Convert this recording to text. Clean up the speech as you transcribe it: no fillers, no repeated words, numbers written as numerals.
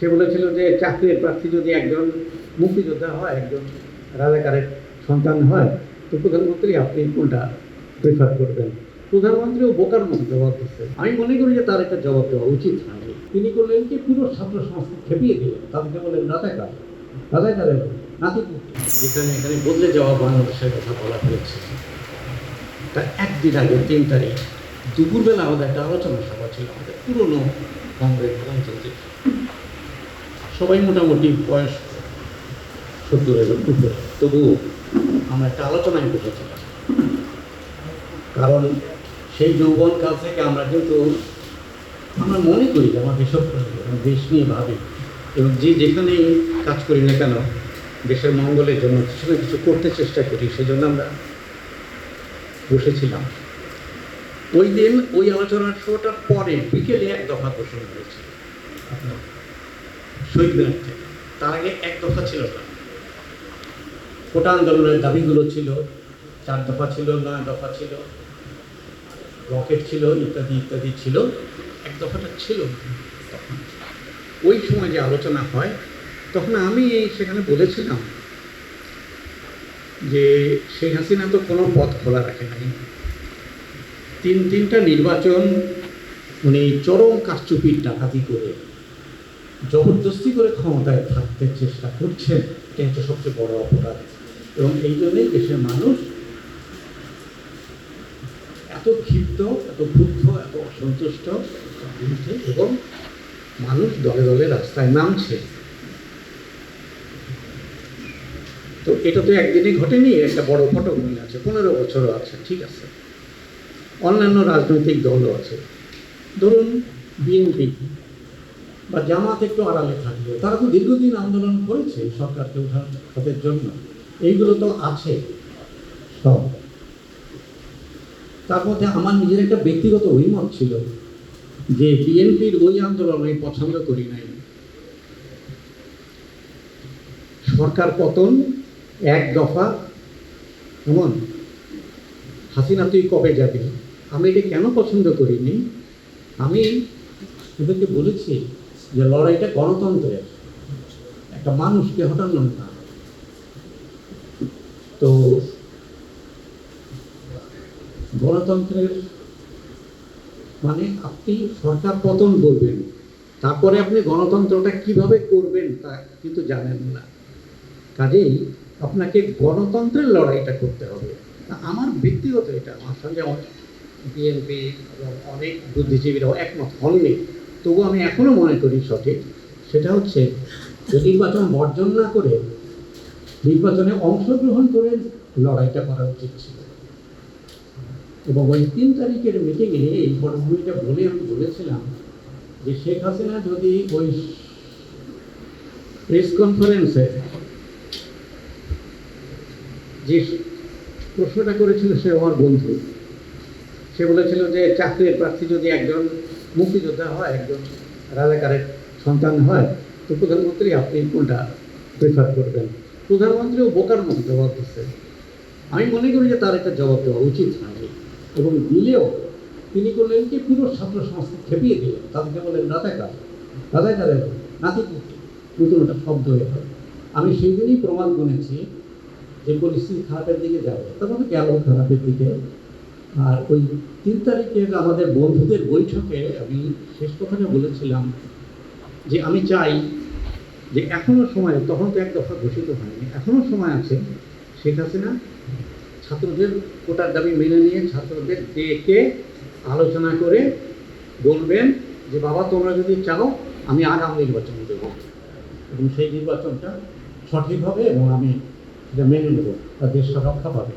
সে বলেছিল যে চাকরির প্রার্থী যদি একজন মুক্তিযোদ্ধা হয়, একজন রাজাকারের সন্তান হয়, তো প্রধানমন্ত্রী আপনি কোনটা প্রেফার করবেন? প্রধানমন্ত্রীও বোকার মতো জবাব দিচ্ছে। আমি মনে করি যে তার একটা জবাব দেওয়া উচিত হয়নি। তিনি করলেন কি, পুরো ছাত্র সমাজকে খেপিয়ে দিলেন, তাদেরকে বলেন রাজাকার, রাজাকারের নাতিপুতি। যেখানে এখানে বদলে যাওয়া বাংলাদেশের কথা বলা হয়েছে, তার একদিন আগে ৩ তারিখ দুপুরবেলা আমাদের একটা আলোচনা সভা ছিল, আমাদের পুরনো কংগ্রেস প্রধানমন্ত্রী, সবাই মোটামুটি বয়স 70-এর উপরে, তবুও আমরা একটা আলোচনায় বসেছিলাম। কারণ সেই যৌবনকাল থেকে আমরা কিন্তু আমরা মনে করি যে আমার দেশপ্রেম এবং দেশ নিয়ে ভাবি, এবং যে যেখানেই কাজ করি না কেন দেশের মঙ্গলের জন্য কিছু না কিছু করতে চেষ্টা করি, সেজন্য আমরা বসেছিলাম। ওই দিন ওই আলোচনার শোটার পরে বিকেলে এক দফা ঘোষণা হয়েছে আপনার শহীদ মিনার থেকে। তার আগে এক দফা ছিল না। কোটা আন্দোলনের দাবিগুলো ছিল, 4 দফা ছিল, 9 দফা ছিল, রকেট ছিল, ইত্যাদি ইত্যাদি ছিল। এক দফাটা ছিল তখন। ওই সময় যে আলোচনা হয়, তখন আমি সেখানে বলেছিলাম যে শেখ হাসিনা তো কোনো পথ খোলা রাখে নাই। 3টা নির্বাচন উনি চরম কারচুপির ডাকাতি করে জবরদস্তি করে ক্ষমতায় থাকতে চেষ্টা করছেন। এটা হচ্ছে সবচেয়ে বড় অপরাধ, এবং এই জন্যই দেশের মানুষ এত ক্ষিপ্ত, এত ক্ষুব্ধ, এত অসন্তুষ্ট বিরুদ্ধে, এবং মানুষ দলে দলে রাস্তায় নামছে। তো এটা তো একদিনে ঘটেনি, একটা বড় পটভূমি আছে, 15 বছরও আছে, ঠিক আছে। অন্যান্য রাজনৈতিক দলও আছে, ধরুন বিএনপি বা জামাত একটু আড়ালে থাকবে, তারা তো দীর্ঘদিন আন্দোলন করেছে সরকারকে উঠানোর জন্য, এইগুলো তো আছে সব। তার মধ্যে আমার নিজের একটা ব্যক্তিগত অভিমত ছিল যে বিএনপির ওই আন্দোলন আমি পছন্দ করি নাই। সরকার পতন, 1 দফা, এমন হাসিনা তুই কবে যাবি, আমি এটা কেন পছন্দ করিনি? আমি এদেরকে বলেছি যে লড়াইটা গণতন্ত্রের, একটা মানুষকে হটানোর না। তো গণতন্ত্রের মানে আপনি সরকার পতন বলবেন, তারপরে আপনি গণতন্ত্রটা কিভাবে করবেন তা কিন্তু জানেন না। কাজেই আপনাকে গণতন্ত্রের লড়াইটা করতে হবে। আমার ব্যক্তিগত এটা, আমার সঙ্গে বিএনপি এবং অনেক বুদ্ধিজীবীরাও একমত হননি, তবু আমি এখনও মনে করি সঠিক, সেটা হচ্ছে যে নির্বাচন বর্জন না করে নির্বাচনে অংশগ্রহণ করে লড়াইটা করা উচিত ছিল। এবং ওই 3 তারিখের মিটিংয়ে এই পটভূমিটা বলে আমি বলেছিলাম যে শেখ হাসিনা যদি ওই প্রেস কনফারেন্সে যে প্রশ্নটা করেছিল, সে আমার বন্ধু, সে বলেছিল যে চাকরির প্রার্থী যদি একজন মুক্তিযোদ্ধা হয়, একজন রাজাকারের সন্তান হয়, তো প্রধানমন্ত্রী আপনি কোনটা প্রেফার করবেন? প্রধানমন্ত্রীও বোকার মতো জবাব দিচ্ছে। আমি মনে করি যে তার একটা জবাব দেওয়া উচিত হয়নি, এবং দিলেও তিনি করলেন কি, পুরো ছাত্র সমাজকে খেপিয়ে দিলেন, তাদেরকে বলেন রাজাকার, রাজাকারের নাতিপুতি, নতুন একটা শব্দ এটা। আমি সেই দিনই প্রমাণ গুনেছি যে পরিস্থিতি খারাপের দিকে যাবে, তখন গেল খারাপের দিকে। আর ওই 3 তারিখের আমাদের বন্ধুদের বৈঠকে আমি শেষ কথাটা বলেছিলাম যে আমি চাই যে এখনও সময়, তখন তো 1 দফা ঘোষিত হয়নি, এখনও সময় আছে, শেখ হাসিনা ছাত্রদের কোটার দাবি মেনে নিয়ে ছাত্রদের ডেকে আলোচনা করে বলবেন যে বাবা, তোমরা যদি চাও আমি আগাম নির্বাচন দেব, এবং সেই নির্বাচনটা সঠিক হবে এবং আমি এটা মেনে নেব, তা দেশটা রক্ষা পাবে।